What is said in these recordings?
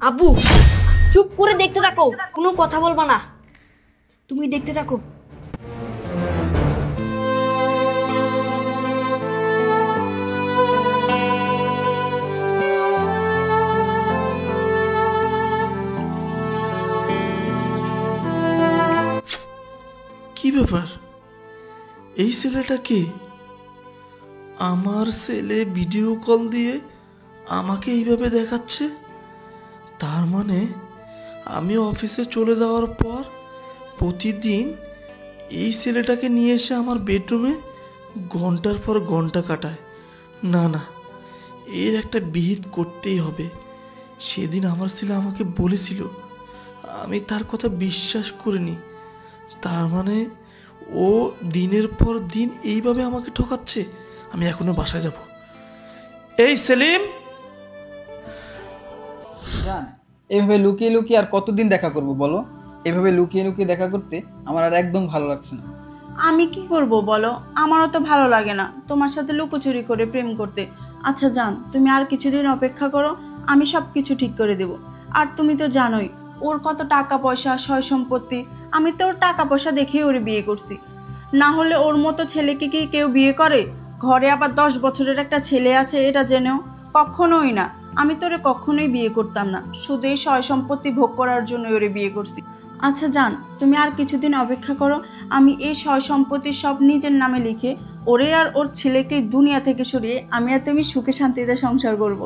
আব্বু চুপ করে দেখতে থাকো, কোনো কথা বলবা না, তুমি দেখতে থাকো। কি ব্যাপার, এই ছেলেটা কে? আমার ছেলে ভিডিও কল দিয়ে আমাকে এইভাবে দেখাচ্ছে। তার মানে আমি অফিসে চলে যাওয়ার পর প্রতিদিন এই ছেলেটাকে নিয়ে এসে আমার বেডরুমে ঘন্টার পর ঘন্টা কাটায়। না না, এর একটা বিহিত করতেই হবে। সেদিন আমার ছেলে আমাকে বলেছিল, আমি তার কথা বিশ্বাস করিনি। তার মানে ও দিনের পর দিন এইভাবে আমাকে ঠকাচ্ছে। আমি এখনো বাসায় যাব। এই সেলিম, জান এভাবে লুকিয়ে লুকিয়ে আর কতদিন দেখা করব বলো? এভাবে লুকিয়ে লুকিয়ে দেখা করতে আমার আর একদম ভালো লাগছে না। আমি কি করব বলো, আমারও তো ভালো লাগে না তোমার সাথে লুকোচুরি করে প্রেম করতে। আচ্ছা জান, তুমি আর কিছুদিন অপেক্ষা করো, আমি সব কিছু ঠিক করে দেব। আর তুমি তো জানোই ওর কত টাকা পয়সা, সয় সম্পত্তি। আমি তো ওর টাকা পয়সা দেখেই ওরে বিয়ে করছি, না হলে ওর মতো ছেলেকে কি কেউ বিয়ে করে? ঘরে আবার 10 বছরের একটা ছেলে আছে, এটা জেনেও? কখনোই না। আমি তোরে কখনোই বিয়ে করতাম না, শুধু এই সয় সম্পত্তি ভোগ করার জন্য ওরে বিয়ে করছি। আচ্ছা জান, তুমি আর কিছুদিন অপেক্ষা করো, আমি এই সয় সম্পত্তি সব নিজের নামে লিখে ওরে আর ওর ছেলেকে দুনিয়া থেকে সরিয়ে আমি আর তুমি সুখে শান্তিতে সংসার করব।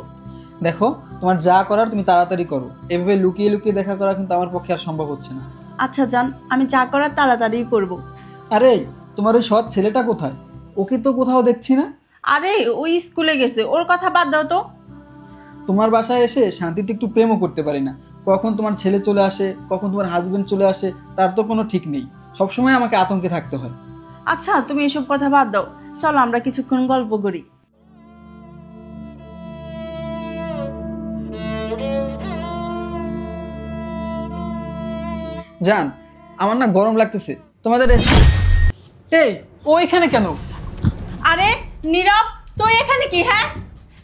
দেখো, তোমার যা করার তুমি তাড়াতাড়ি করো। এভাবে লুকিয়ে লুকিয়ে দেখা করা কিন্তু আমার পক্ষে আর সম্ভব হচ্ছে না। আচ্ছা জান, আমি যা করার তাড়াতাড়ি করব। আরে তোমার ওই সৎ ছেলেটা কোথায়? ওকে তো কোথাও দেখছি না। আরে ওই স্কুলে গেছে, ওর কথা বাদ দাও তো। তোমার বাসায় এসে শান্তিতে একটু প্রেমও করতে পারি না। কখন তোমার ছেলে চলে আসে, কখন তোমার হাজবেন্ড চলে আসে, তার তো কোনো ঠিক নেই। সবসময় আমাকে আতঙ্কে থাকতে হয়। আচ্ছা তুমি এসব কথা বাদ দাও, চলো আমরা কিছুক্ষণ গল্প করি। জান, আমার না গরম লাগতেছে। তোমাদের এই ও এখানে কেন? আরে নীরব, তুই এখানে কি? হ্যাঁ,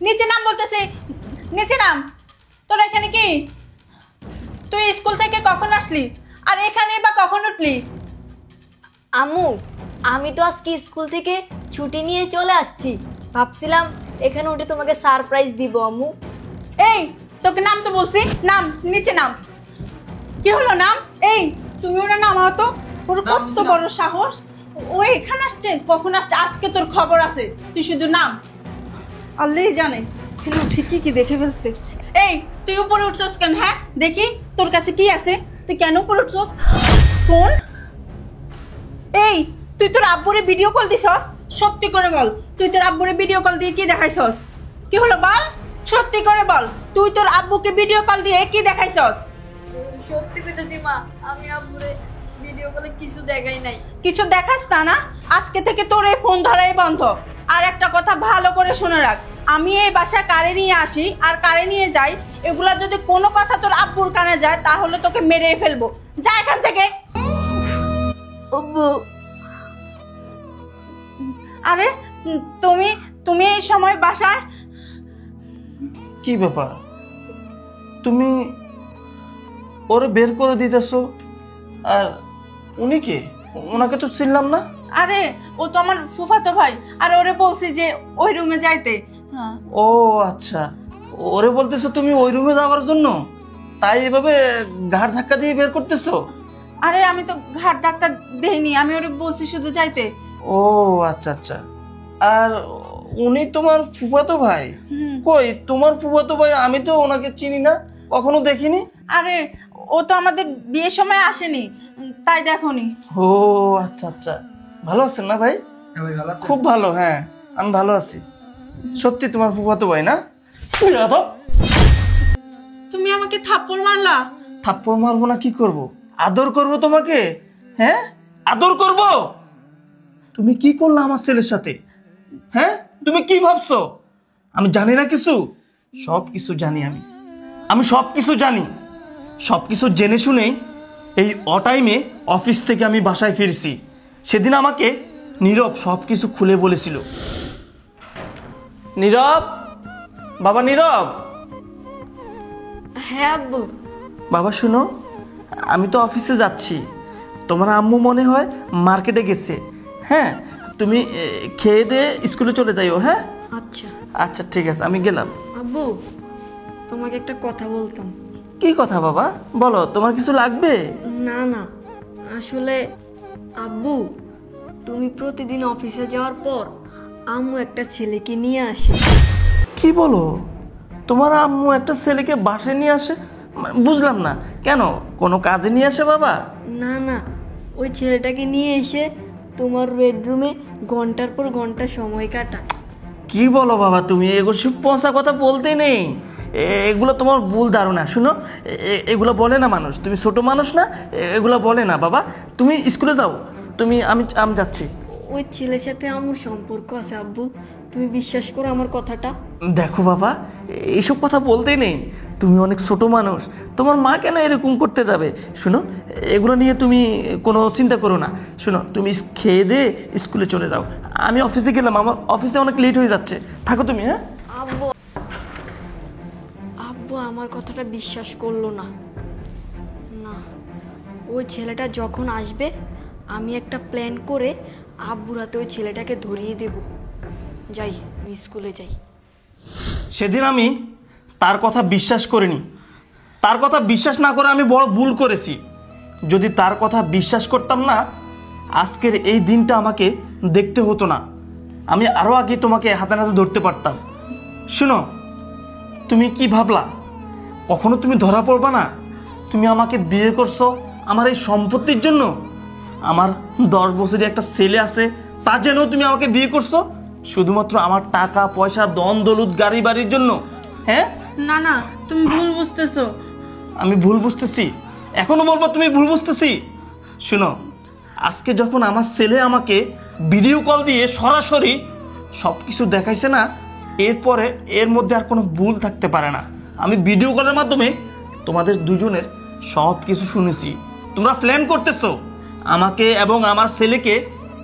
নিচে নাম বলতেছি, নিচে নাম। তোর এখানে কি? তুই স্কুল থেকে কখন আসলি আর এখানে বা কখন উঠলি? আম্মু, আমি তো আজকে স্কুল থেকে ছুটি নিয়ে চলে আসছি, ভাবছিলাম এখানে উঠে তোমাকে সারপ্রাইজ দিব। আম্মু এই তোকে নাম তো বলছি, নাম, নিচে নাম। কি হলো নাম? এই তুমি ওরা নামাও তো। ওর কত বড় সাহস, ও এখানে আসছে। কখন আসছে? আজকে তোর খবর আছে, তুই শুধু নাম। আল্লাহই জানে ঠিকই কি দেখে ফেলছে। এই তুই উপরে উঠছস কেন? হ্যাঁ দেখি তোর কাছে কি আছে, তুই কেন উপরে উঠছস? ফোন? এই তুই তোর আব্বুরে ভিডিও কল দিছস? সত্যি করে বল, তুই তোর আব্বুরে ভিডিও কল দিয়ে কি দেখাইছস? কি হলো বল, সত্যি করে বল, তুই তোর আব্বুকে ভিডিও কল দিয়ে কি দেখাইছস? সত্যি কইতেছি মা, আমি আব্বুরে ভিডিও কলে কিছু দেখাই নাই। কিছু দেখাস তা না? আজকে থেকে তোর এই ফোন ধরাই বন্ধ। আর একটা কথা ভালো করে শুনে রাখ, আমি এই বাসায় কারে নিয়ে আসি আর কারে নিয়ে যাই, এগুলা যদি কোনো কথা তোর আব্বুর কানে যায় তাহলে তোকে মেরেই ফেলবো। যা এখান থেকে। আরে তুমি তুমি এই সময় বাসায়? কি ব্যাপার, তুমি ওরে বের করে দিতেছো? আর উনি কে? ওনাকে তো চিনলাম না। আরে ও তো আমার ফুফাতো ভাই, আর ওরে বলছি যে ওই রুমে যাইতে। ও আচ্ছা, ওরে বলতেছো তুমি ওই রুমে যাওয়ার জন্য, তাই এভাবে ঘাড় ধাক্কা দিয়ে বের করতেছো? আরে আমি তো ঘাট ধাক্কা দেইনি, আমি ওরে বলছি শুধু যাইতে। ও আচ্ছা আচ্ছা। আর উনি তোমার ফুফাতো ভাই? কই তোমার ফুফাতো ভাই? আমি তো ওনাকে চিনি না, কখনো দেখিনি। আরে ও তো আমাদের বিয়ের সময় আসেনি, তাই দেখোনি। ও আচ্ছা আচ্ছা। ভালো আছেন না ভাই? খুব ভালো, হ্যাঁ আমি ভালো আছি। সত্যি তোমার ফুফাতো ভাই না? তুমি আমাকে থাপ্পড় মারলা। থাপ্পড় মারবো না কি করব? আদর করব তোমাকে। হ্যাঁ আদর করব? তুমি কি করলে আমার ছেলের সাথে? হ্যাঁ তুমি কি ভাবছো আমি জানি না কিছু? সব কিছু জানি আমি সব কিছু জানি। সব কিছু জেনে শুনেই এই অটাইমে অফিস থেকে আমি বাসায় ফিরছি। সেদিন আমাকে নীরব সব কিছু খুলে বলেছিল। নীরব, বাবা নীরব। হ্যাঁ আব্বু। বাবা শুনো, আমি তো অফিসে যাচ্ছি, তোমার আম্মু মনে হয় মার্কেটে গেছে। হ্যাঁ, তুমি খেয়ে দিয়ে স্কুলে চলে যাইও। হ্যাঁ আচ্ছা আচ্ছা ঠিক আছে, আমি গেলাম। আব্বু, তোমাকে একটা কথা বলতাম। কি কথা বাবা, বলো, তোমার কিছু লাগবে? না না, আসলে আব্বু, তুমি প্রতিদিন অফিসে যাওয়ার পর আম্মু একটা ছেলেকে নিয়ে আসে। কি বলো, তোমার আম্মু একটা ছেলেকে বাসায় নিয়ে আসে? বুঝলাম না, কেন, কোনো কাজে নিয়ে আসে বাবা? না না, ওই ছেলেটাকে নিয়ে এসে তোমার বেডরুমে ঘন্টার পর ঘন্টা সময় কাটায়। কি বলো বাবা, তুমি এগুলো সব পচা কথা বলতে নেই, এগুলো তোমার ভুল ধারণা। শুনো, এগুলো বলে না মানুষ, তুমি ছোট মানুষ না, এগুলো বলে না বাবা। তুমি স্কুলে যাও, আমি যাচ্ছি। ওই ছেলের সাথে আমার সম্পর্ক আছে আব্বু, তুমি বিশ্বাস করো আমার কথাটা। দেখো বাবা, এইসব কথা বলতেই নেই, তুমি অনেক ছোট মানুষ, তোমার মা কেন এরকম করতে যাবে? শুনো, এগুলো নিয়ে তুমি কোনো চিন্তা করো না। শুনো, তুমি খেয়ে দিয়ে স্কুলে চলে যাও, আমি অফিসে গেলাম, আমার অফিসে অনেক লেট হয়ে যাচ্ছে, থাকো তুমি। হ্যাঁ আব্বু, আব্বু আমার কথাটা বিশ্বাস করলো না। না, ওই ছেলেটা যখন আসবে আমি একটা প্ল্যান করে আব্বুর হাতে ওই ছেলেটাকে ধরিয়ে দেব। যাই, আমি স্কুলে যাই। সেদিন আমি তার কথা বিশ্বাস করিনি, তার কথা বিশ্বাস না করে আমি বড় ভুল করেছি। যদি তার কথা বিশ্বাস করতাম না, আজকের এই দিনটা আমাকে দেখতে হতো না, আমি আরও আগে তোমাকে হাতে নাতে ধরতে পারতাম। শুনো, তুমি কি ভাবলা কখনো তুমি ধরা পড়বা না? তুমি আমাকে বিয়ে করছো আমার এই সম্পত্তির জন্য? আমার 10 বছরের একটা ছেলে আছে, তার জন্য তুমি আমাকে বিয়ে করছো শুধুমাত্র আমার টাকা পয়সা দন দৌলত গাড়ি বাড়ির জন্য? হ্যাঁ না না, তুমি ভুল বুঝতেছো। আমি ভুল বুঝতেছি? এখনো বলবো তুমি ভুল বুঝতেছি? শুনো, আজকে যখন আমার ছেলে আমাকে ভিডিও কল দিয়ে সরাসরি সব কিছু দেখাইছে না, এরপরে এর মধ্যে আর কোনো ভুল থাকতে পারে না। আমি ভিডিও কলের মাধ্যমে তোমাদের দুজনের সব কিছু শুনেছি। তোমরা প্ল্যান করতেছো আমাকে এবং আমার ছেলেকে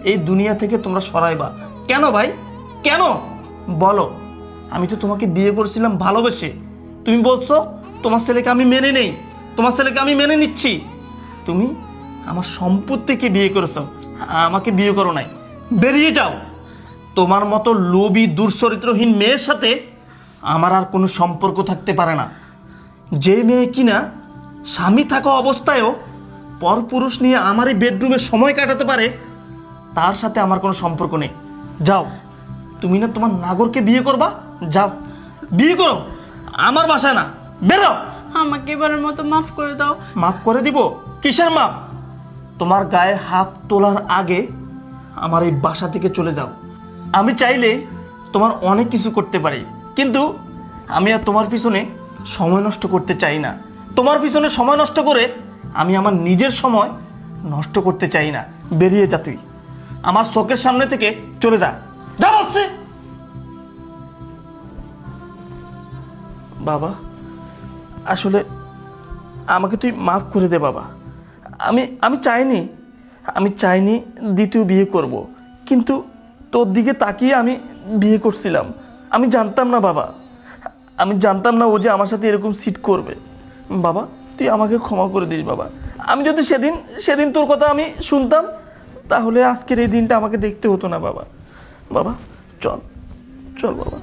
এই দুনিয়া থেকে তোমরা সরাইবা। কেন ভাই, কেন বলো? আমি তো তোমাকে বিয়ে করেছিলাম ভালোবেসে, তুমি বলছো তোমার ছেলেকে আমি মেনে নেই, তোমার ছেলেকে আমি মেনে নিচ্ছি। তুমি আমার সম্পত্তিকে বিয়ে করেছো, আমাকে বিয়ে করো নাই। বেরিয়ে যাও, তোমার মতো লোভী দুশ্চরিত্রহীন মেয়ের সাথে আমার আর কোনো সম্পর্ক থাকতে পারে না। যে মেয়ে কিনা স্বামী থাকা অবস্থায়ও পরপুরুষ নিয়ে আমারই বেডরুমে সময় কাটাতে পারে, তার সাথে আমার কোনো সম্পর্ক নেই। যাও, তুমি না তোমার নাগরকে বিয়ে করবা, যাও বিয়ে করো, আমার বাসায় না, বেরো। আমাকে এবারের মতো মাফ করে দাও। মাফ করে দিব? কিসের মাপ? তোমার গায়ে হাত তোলার আগে আমার এই বাসা থেকে চলে যাও। আমি চাইলে তোমার অনেক কিছু করতে পারি, কিন্তু আমি আর তোমার পিছনে সময় নষ্ট করতে চাই না। তোমার পিছনে সময় নষ্ট করে আমি আমার নিজের সময় নষ্ট করতে চাই না। বেরিয়ে যা তুই, আমার চোখের সামনে থেকে চলে যা, যা বলছে। বাবা, আসলে আমাকে তুই মাফ করে দে বাবা। আমি চাইনি দ্বিতীয় বিয়ে করব, কিন্তু তোর দিকে তাকিয়ে আমি বিয়ে করছিলাম। আমি জানতাম না বাবা, আমি জানতাম না ও যে আমার সাথে এরকম সিট করবে। বাবা, তুই আমাকে ক্ষমা করে দিস বাবা। আমি যদি সেদিন তোর কথা আমি শুনতাম, তাহলে আজকের এই দিনটা আমাকে দেখতে হতো না বাবা। বাবা চল চল বাবা।